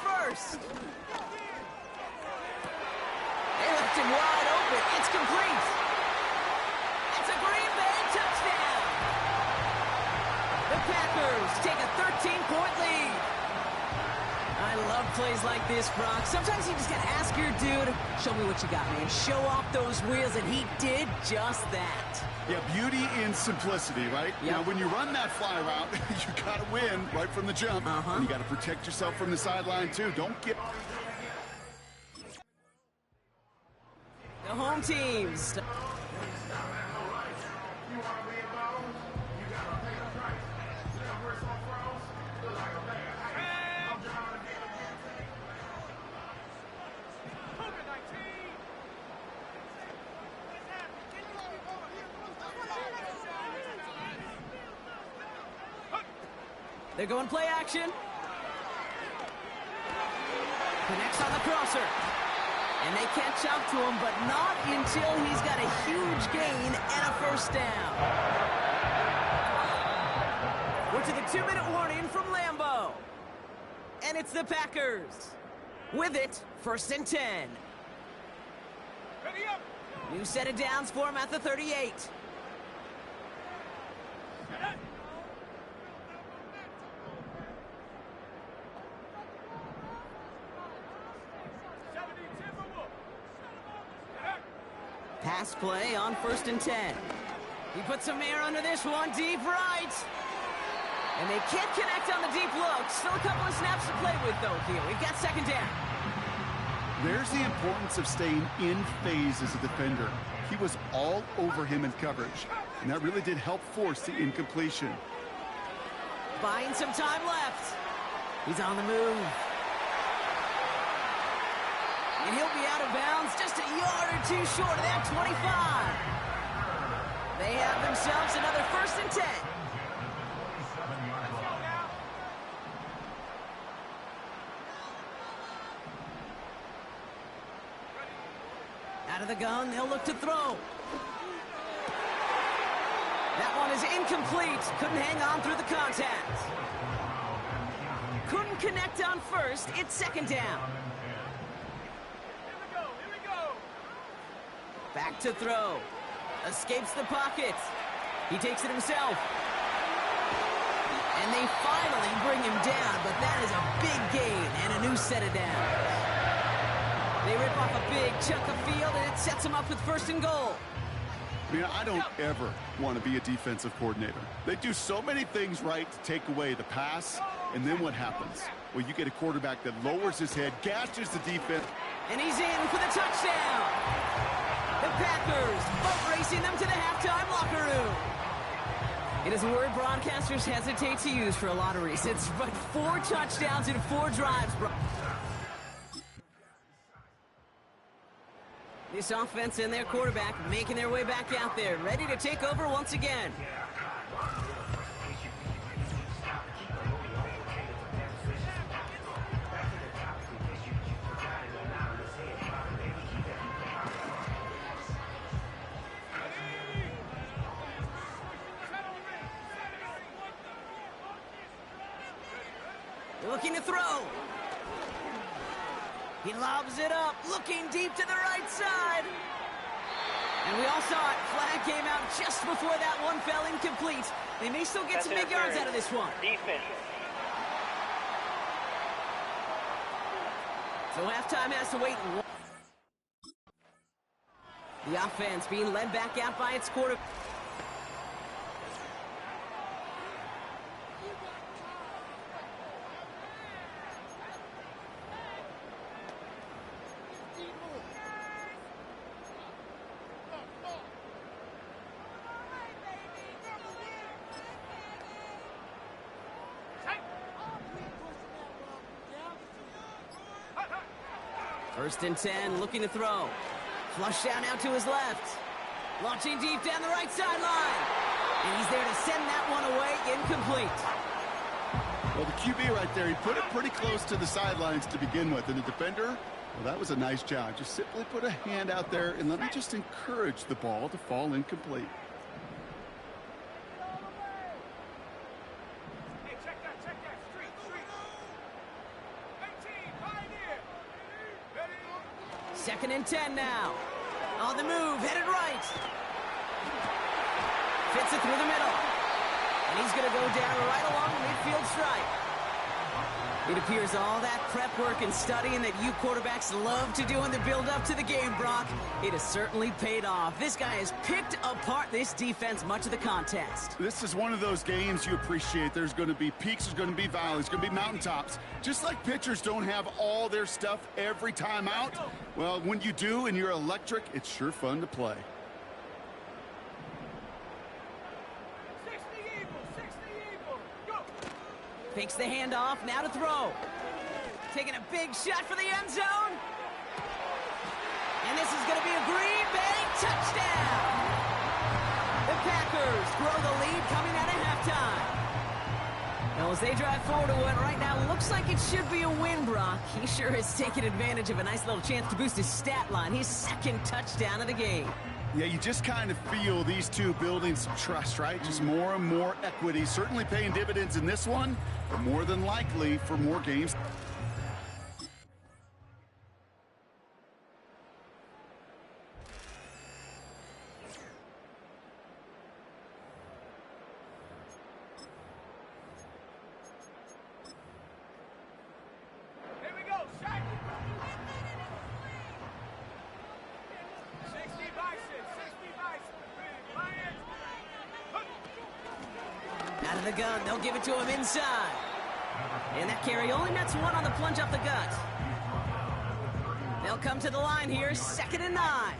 first. They left him wide open. It's complete. It's a Green Bay touchdown. The Packers take a 13-point lead. I love plays like this, Brock. Sometimes you just got to ask your dude, show me what you got, man. Show off those wheels, and he did just that. Yeah, beauty in simplicity, right? Yep. Now, when you run that fly route, you got to win right from the jump. And you got to protect yourself from the sideline, too. Don't get... The home teams. They're going play action. Connects on the crosser. And they catch up to him, but not until he's got a huge gain and a first down. We're to the 2-minute warning from Lambeau. And it's the Packers. With it, 1st and 10. Ready up. New set of downs for him at the 38. Pass play on 1st and 10. He puts some air under this one, deep right. And they can't connect on the deep look. Still a couple of snaps to play with, though, here. We've got 2nd down. There's the importance of staying in phase as a defender. He was all over him in coverage, and that really did help force the incompletion. Buying some time left. He's on the move. And he'll be out of bounds just a yard or 2 short of that 25. They have themselves another 1st and 10. Out of the gun, they'll look to throw. That one is incomplete. Couldn't hang on through the contact. Couldn't connect on 1st. It's 2nd down. Back to throw. Escapes the pocket. He takes it himself. And they finally bring him down, but that is a big gain and a new set of downs. They rip off a big chunk of field, and it sets them up with 1st and goal. Man, I don't ever want to be a defensive coordinator. They do so many things right to take away the pass, and then what happens? Well, you get a quarterback that lowers his head, gashes the defense. And he's in for the touchdown. The Packers boat racing them to the halftime locker room. It is a word broadcasters hesitate to use for a lot of reasons, but 4 touchdowns in 4 drives. This offense and their quarterback making their way back out there, ready to take over once again. Looking to throw. He lobs it up, looking deep to the right side. And we all saw it. Flag came out just before that one fell incomplete. They may still get some big yards out of this one. Defense. So halftime has to wait. The offense being led back out by its quarterback. First and 10, looking to throw. Flush down out to his left. Launching deep down the right sideline. And he's there to send that one away, incomplete. Well, the QB right there, he put it pretty close to the sidelines to begin with. And the defender, well, that was a nice job. Just simply put a hand out there and let me just encourage the ball to fall incomplete. Hey, check that. Street. 18. 2nd and 10 now. On the move, headed right. Fits it through the middle. And he's going to go down right along the midfield stripe. It appears all that prep work and studying that you quarterbacks love to do in the build-up to the game, Brock, it has certainly paid off. This guy has picked apart this defense much of the contest. This is one of those games you appreciate. There's going to be peaks, there's going to be valleys, there's going to be mountaintops. Just like pitchers don't have all their stuff every time out, well, when you do and you're electric, it's sure fun to play. Fakes the handoff, now to throw. Taking a big shot for the end zone. And this is going to be a Green Bay touchdown. The Packers grow the lead coming out of halftime. Well, as they drive forward to what right now looks like it should be a win, Brock. He sure has taken advantage of a nice little chance to boost his stat line. His 2nd touchdown of the game. Yeah, you just kind of feel these two building some trust, right? Just more and more equity. Certainly paying dividends in this one, but more than likely for more games. Out of the gun, they'll give it to him inside. And that carry only nets 1 on the plunge up the gut. They'll come to the line here, 2nd and 9.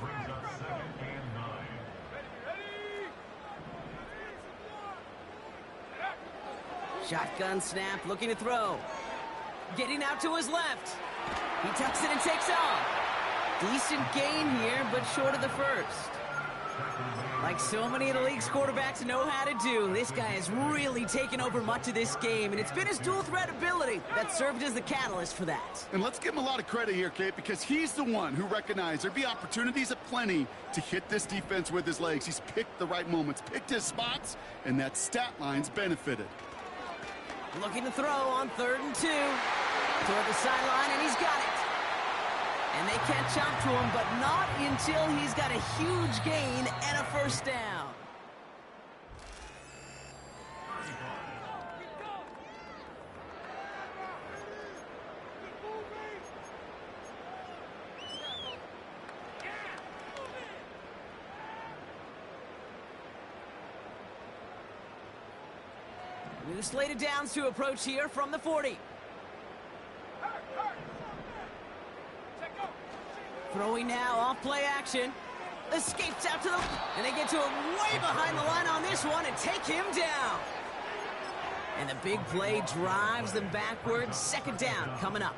Shotgun snap, looking to throw. Getting out to his left. He tucks it and takes off. Decent gain here, but short of the first. Like so many of the league's quarterbacks know how to do, this guy has really taken over much of this game, and it's been his dual threat ability that served as the catalyst for that. And let's give him a lot of credit here, Kate, because he's the one who recognized there'd be opportunities aplenty to hit this defense with his legs. He's picked the right moments, picked his spots, and that stat line's benefited. Looking to throw on 3rd and 2. Toward the sideline, and he's got it. And they catch up to him, but not until he's got a huge gain and a 1st down. New slated downs to approach here from the 40. Throwing now, off play action. Escapes out to the... And they get to him way behind the line on this one and take him down. And the big play drives them backwards. 2nd down coming up.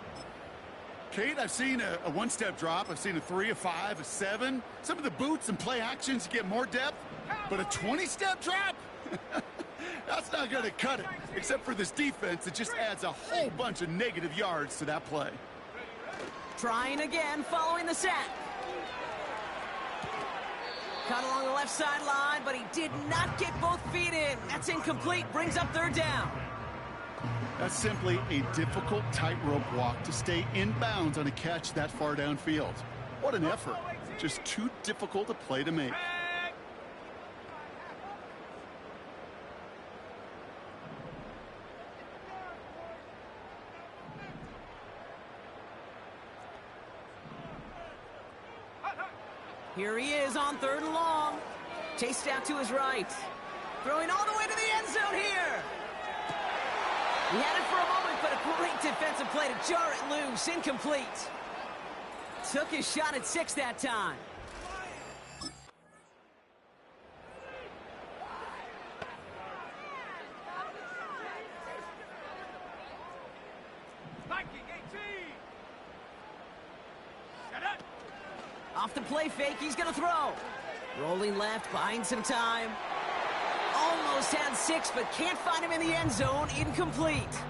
Kate, I've seen a one-step drop. I've seen a 3, a 5, a 7. Some of the boots and play actions get more depth. But a 20-step drop? That's not going to cut it. Except for this defense that just adds a whole bunch of negative yards to that play. Trying again, following the sack. Cut along the left sideline, but he did not get both feet in. That's incomplete, brings up 3rd down. That's simply a difficult tightrope walk to stay in bounds on a catch that far downfield. What an effort. Just too difficult a play to make. Here he is on 3rd and long. Chased out to his right. Throwing all the way to the end zone here. He had it for a moment, but a great defensive play to jar it loose. Incomplete. Took his shot at 6 that time. Off the play fake, he's going to throw. Rolling left, buying some time. Almost had 6, but can't find him in the end zone. Incomplete.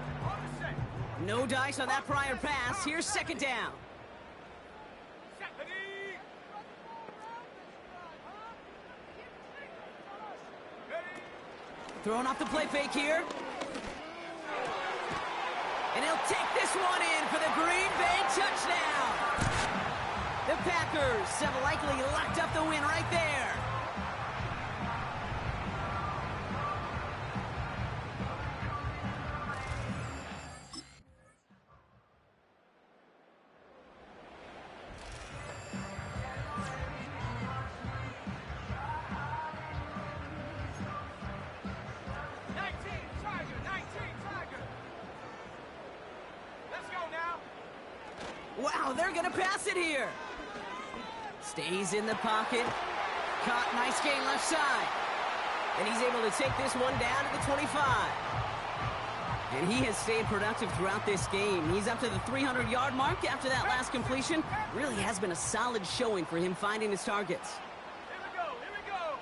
No dice on that prior pass. Here's 2nd down. Throwing off the play fake here. And he'll take this one in for the Green Bay touchdown. The The Packers have likely locked up the win right there. Wow, they're going to pass it here. Stays in the pocket. Caught, nice gain left side. And he's able to take this one down to the 25. And he has stayed productive throughout this game. He's up to the 300-yard mark after that last completion. Really has been a solid showing for him finding his targets. Here we go.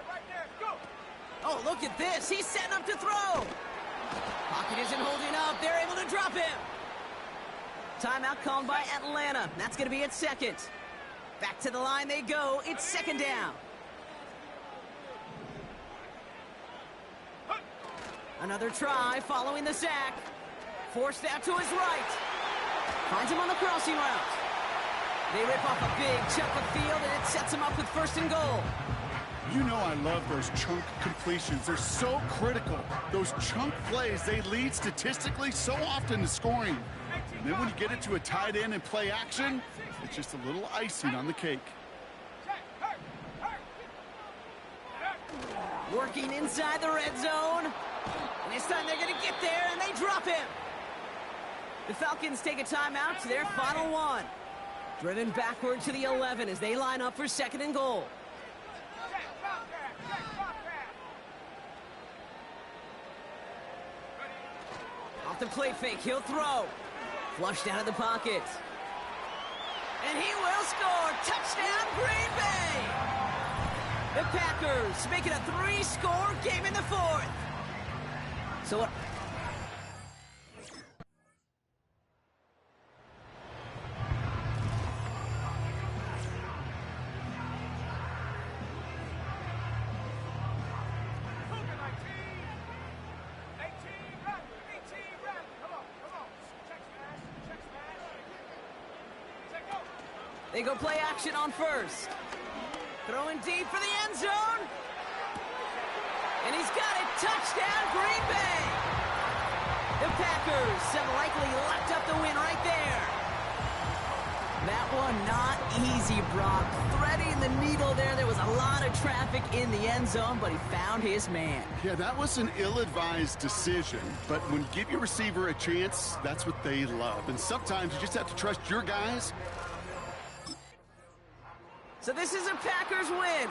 Right there, go. Oh, look at this. He's setting up to throw. Pocket isn't holding up. They're able to drop him. Timeout called by Atlanta. That's going to be its second. Back to the line they go. It's second down. Another try following the sack. Forced out to his right. Finds him on the crossing route. They rip off a big chunk of field, and it sets him up with first and goal. You know I love those chunk completions. They're so critical. Those chunk plays, they lead statistically so often to scoring. And then when you get it to a tight end and play action, it's just a little icing on the cake. Working inside the red zone. And this time they're going to get there, and they drop him. The Falcons take a timeout to their final one. Driven backward to the 11 as they line up for second and goal. Off the play fake, he'll throw. Flushed out of the pocket. And he will score. Touchdown, Green Bay! The Packers make it a 3-score game in the fourth. So what? They go play action on first. Throwing deep for the end zone. And he's got it. Touchdown, Green Bay. The Packers have likely locked up the win right there. That one not easy, Brock. Threading the needle there. There was a lot of traffic in the end zone, but he found his man. Yeah, that was an ill-advised decision. But when you give your receiver a chance, that's what they love. And sometimes you just have to trust your guys. So this is a Packers win.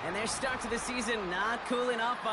And their start to the season not cooling off by